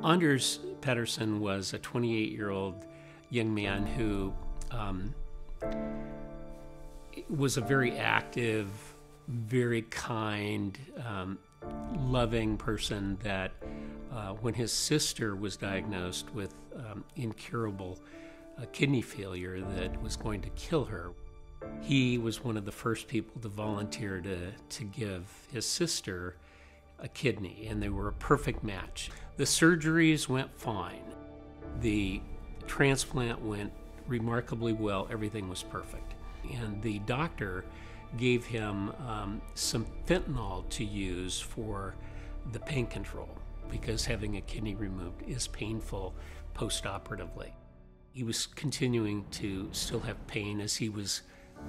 Anders Pederson was a 28-year-old young man who was a very active, very kind, loving person that when his sister was diagnosed with incurable kidney failure that was going to kill her, he was one of the first people to volunteer to give his sister a kidney, and they were a perfect match. The surgeries went fine. The transplant went remarkably well. Everything was perfect. And the doctor gave him some fentanyl to use for the pain control, because having a kidney removed is painful post-operatively. He was continuing to still have pain as he was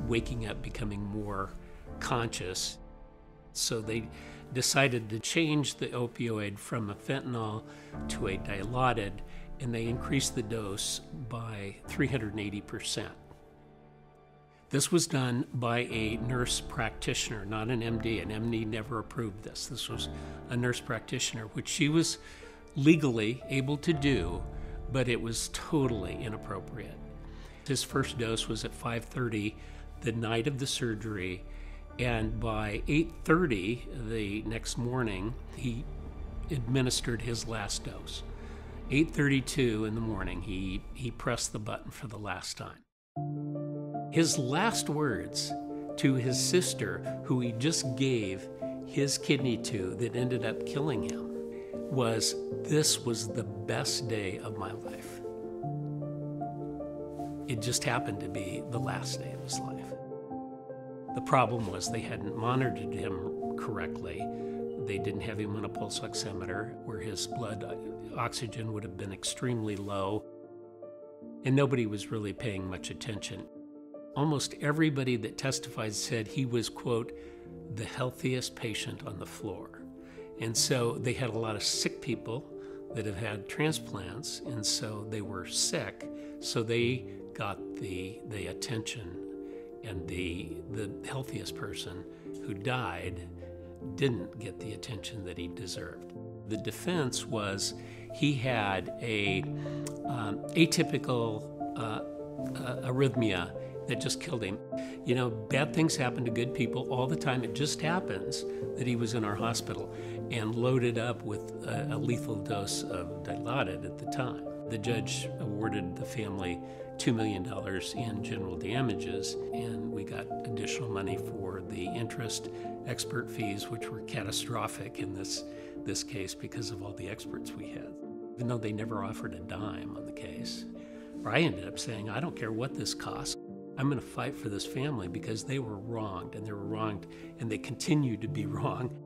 waking up, becoming more conscious. So they decided to change the opioid from a fentanyl to a dilaudid, and they increased the dose by 380%. This was done by a nurse practitioner, not an MD. An MD never approved this. This was a nurse practitioner, which she was legally able to do, but it was totally inappropriate. His first dose was at 5:30 the night of the surgery, and by 8:30 the next morning, he administered his last dose. 8:32 in the morning, he pressed the button for the last time. His last words to his sister, who he just gave his kidney to that ended up killing him, was, "This was the best day of my life." It just happened to be the last day of his life. The problem was they hadn't monitored him correctly. They didn't have him on a pulse oximeter, where his blood oxygen would have been extremely low, and nobody was really paying much attention. Almost everybody that testified said he was, quote, the healthiest patient on the floor. And so they had a lot of sick people that have had transplants, and so they were sick, so they got the attention, and the healthiest person who died didn't get the attention that he deserved. The defense was he had a atypical arrhythmia that just killed him. You know, bad things happen to good people all the time. It just happens that he was in our hospital and loaded up with a lethal dose of dilaudid at the time. The judge awarded the family $2 million in general damages, and we got additional money for the interest, expert fees, which were catastrophic in this case because of all the experts we had. Even though they never offered a dime on the case, I ended up saying, I don't care what this costs. I'm going to fight for this family because they were wronged, and they were wronged, and they continue to be wronged.